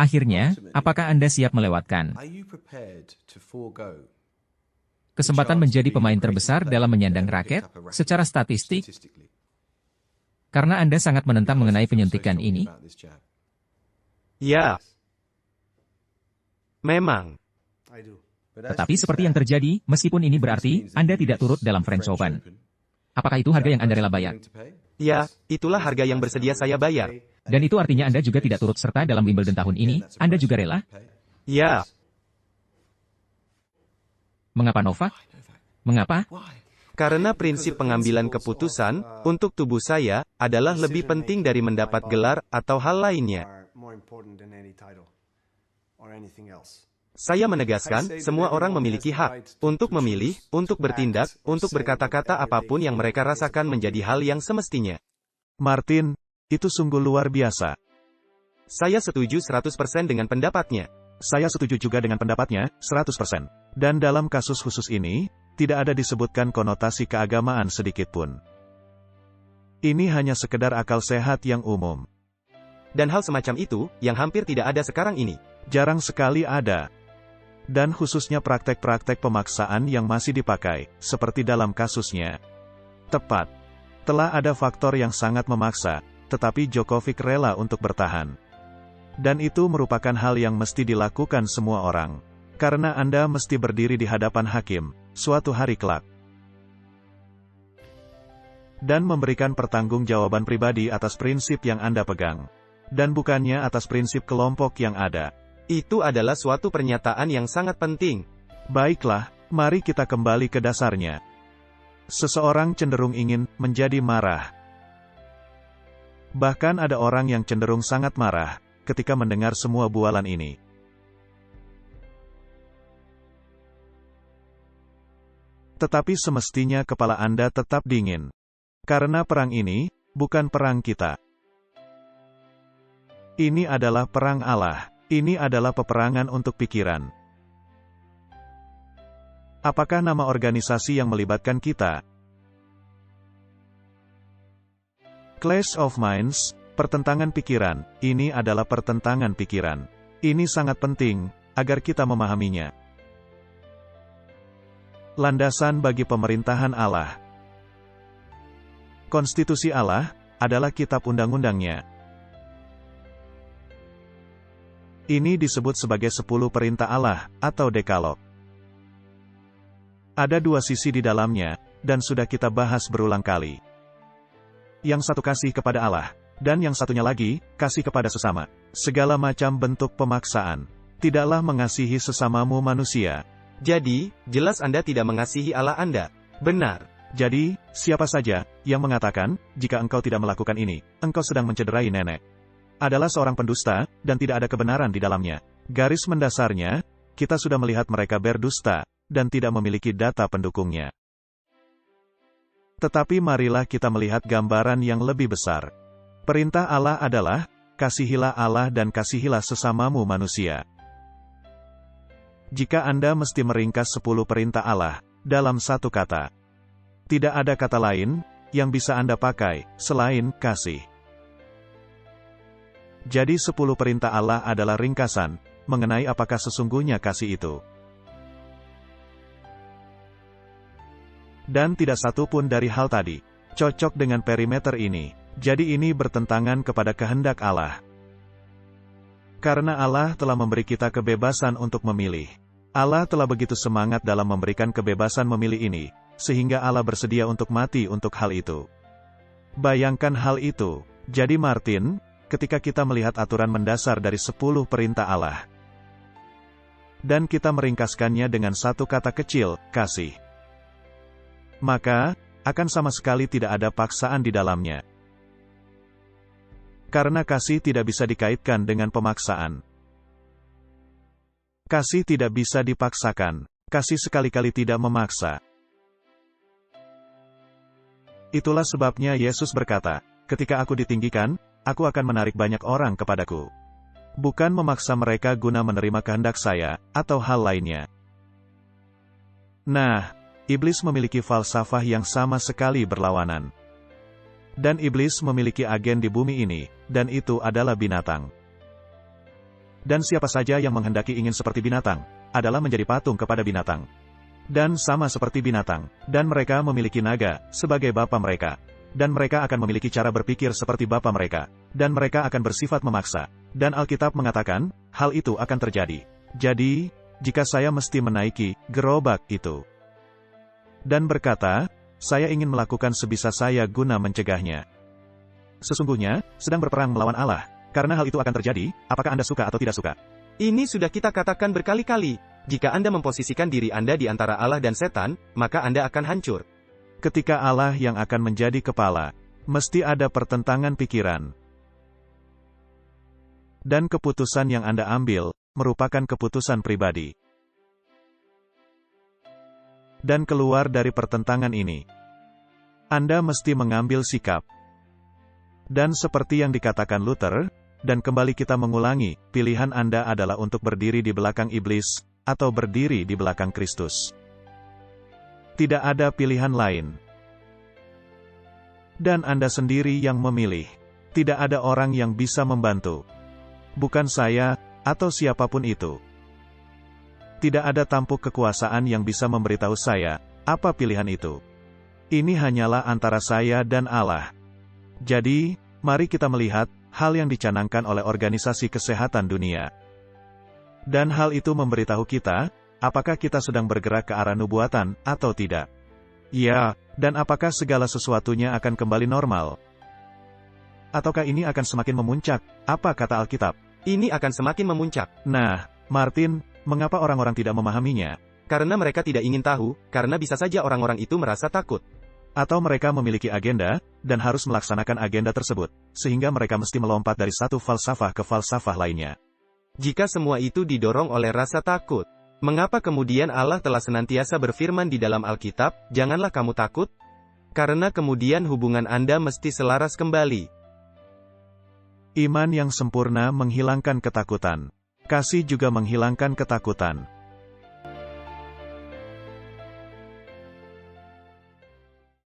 Akhirnya, apakah Anda siap melewatkan kesempatan menjadi pemain terbesar dalam menyandang raket secara statistik? Karena Anda sangat menentang mengenai penyuntikan ini? Ya, memang. Tetapi seperti yang terjadi, meskipun ini berarti Anda tidak turut dalam French Open. Apakah itu harga yang Anda rela bayar? Ya, itulah harga yang bersedia saya bayar. Dan itu artinya Anda juga tidak turut serta dalam Wimbledon tahun ini, Anda juga rela? Ya, Mengapa Novak? Mengapa? karena prinsip pengambilan keputusan untuk tubuh saya adalah lebih penting dari mendapat gelar atau hal lainnya. Saya menegaskan, semua orang memiliki hak untuk memilih, untuk bertindak, untuk berkata-kata apapun yang mereka rasakan menjadi hal yang semestinya. Martin, itu sungguh luar biasa. Saya setuju 100% dengan pendapatnya. Saya setuju juga dengan pendapatnya, 100%. Dan dalam kasus khusus ini, tidak ada disebutkan konotasi keagamaan sedikitpun. Ini hanya sekedar akal sehat yang umum. Dan hal semacam itu, yang hampir tidak ada sekarang ini. Jarang sekali ada. Dan khususnya praktek-praktek pemaksaan yang masih dipakai, seperti dalam kasusnya. Tepat. Telah ada faktor yang sangat memaksa, tetapi Djokovic rela untuk bertahan. Dan itu merupakan hal yang mesti dilakukan semua orang. Karena Anda mesti berdiri di hadapan hakim, suatu hari kelak. Dan memberikan pertanggungjawaban pribadi atas prinsip yang Anda pegang. Dan bukannya atas prinsip kelompok yang ada. Itu adalah suatu pernyataan yang sangat penting. Baiklah, mari kita kembali ke dasarnya. Seseorang cenderung ingin menjadi marah. Bahkan ada orang yang cenderung sangat marah ketika mendengar semua bualan ini. Tetapi semestinya kepala Anda tetap dingin. Karena perang ini bukan perang kita. Ini adalah perang Allah. Ini adalah peperangan untuk pikiran. Apakah nama organisasi yang melibatkan kita? Clash of Minds, pertentangan pikiran. Ini adalah pertentangan pikiran. Ini sangat penting, agar kita memahaminya. Landasan bagi pemerintahan Allah. Konstitusi Allah adalah kitab undang-undangnya. Ini disebut sebagai 10 perintah Allah, atau Dekalog. Ada dua sisi di dalamnya, dan sudah kita bahas berulang kali. Yang satu kasih kepada Allah, dan yang satunya lagi, kasih kepada sesama. Segala macam bentuk pemaksaan. Tidaklah mengasihi sesamamu manusia. Jadi, jelas Anda tidak mengasihi Allah Anda. Benar. Jadi, siapa saja yang mengatakan, jika engkau tidak melakukan ini, engkau sedang mencederai nenek, adalah seorang pendusta, dan tidak ada kebenaran di dalamnya. Garis mendasarnya, kita sudah melihat mereka berdusta, dan tidak memiliki data pendukungnya. Tetapi marilah kita melihat gambaran yang lebih besar. Perintah Allah adalah, kasihilah Allah dan kasihilah sesamamu manusia. Jika Anda mesti meringkas 10 perintah Allah, dalam satu kata, tidak ada kata lain, yang bisa Anda pakai, selain kasih. Jadi 10 perintah Allah adalah ringkasan, mengenai apakah sesungguhnya kasih itu. Dan tidak satu pun dari hal tadi, cocok dengan perimeter ini. Jadi ini bertentangan kepada kehendak Allah. Karena Allah telah memberi kita kebebasan untuk memilih. Allah telah begitu semangat dalam memberikan kebebasan memilih ini, sehingga Allah bersedia untuk mati untuk hal itu. Bayangkan hal itu. Jadi Martin, ketika kita melihat aturan mendasar dari 10 perintah Allah, dan kita meringkaskannya dengan satu kata kecil, kasih, maka, akan sama sekali tidak ada paksaan di dalamnya. Karena kasih tidak bisa dikaitkan dengan pemaksaan. Kasih tidak bisa dipaksakan. Kasih sekali-kali tidak memaksa. Itulah sebabnya Yesus berkata, ketika aku ditinggikan, aku akan menarik banyak orang kepadaku. Bukan memaksa mereka guna menerima kehendak saya, atau hal lainnya. Nah, iblis memiliki falsafah yang sama sekali berlawanan. Dan iblis memiliki agen di bumi ini, dan itu adalah binatang. Dan siapa saja yang menghendaki ingin seperti binatang, adalah menjadi patung kepada binatang. Dan sama seperti binatang, dan mereka memiliki naga, sebagai bapa mereka. Dan mereka akan memiliki cara berpikir seperti bapa mereka. Dan mereka akan bersifat memaksa. Dan Alkitab mengatakan, hal itu akan terjadi. Jadi, jika saya mesti menaiki gerobak itu, dan berkata, saya ingin melakukan sebisa saya guna mencegahnya. Sesungguhnya, sedang berperang melawan Allah. Karena hal itu akan terjadi, apakah Anda suka atau tidak suka? Ini sudah kita katakan berkali-kali. Jika Anda memposisikan diri Anda di antara Allah dan setan, maka Anda akan hancur. Ketika Allah yang akan menjadi kepala, mesti ada pertentangan pikiran. Dan keputusan yang Anda ambil, merupakan keputusan pribadi. Dan keluar dari pertentangan ini, Anda mesti mengambil sikap. Dan seperti yang dikatakan Luther, dan kembali kita mengulangi, pilihan Anda adalah untuk berdiri di belakang iblis, atau berdiri di belakang Kristus. Tidak ada pilihan lain. Dan Anda sendiri yang memilih. Tidak ada orang yang bisa membantu. Bukan saya, atau siapapun itu. Tidak ada tampuk kekuasaan yang bisa memberitahu saya, apa pilihan itu. Ini hanyalah antara saya dan Allah. Jadi, mari kita melihat, hal yang dicanangkan oleh Organisasi Kesehatan Dunia. Dan hal itu memberitahu kita, apakah kita sedang bergerak ke arah nubuatan, atau tidak. Ya, dan apakah segala sesuatunya akan kembali normal? Ataukah ini akan semakin memuncak? Apa kata Alkitab? Ini akan semakin memuncak. Nah, Martin, mengapa orang-orang tidak memahaminya? Karena mereka tidak ingin tahu, karena bisa saja orang-orang itu merasa takut. Atau mereka memiliki agenda, dan harus melaksanakan agenda tersebut, sehingga mereka mesti melompat dari satu falsafah ke falsafah lainnya. Jika semua itu didorong oleh rasa takut, mengapa kemudian Allah telah senantiasa berfirman di dalam Alkitab, janganlah kamu takut? Karena kemudian hubungan Anda mesti selaras kembali. Iman yang sempurna menghilangkan ketakutan. Kasih juga menghilangkan ketakutan.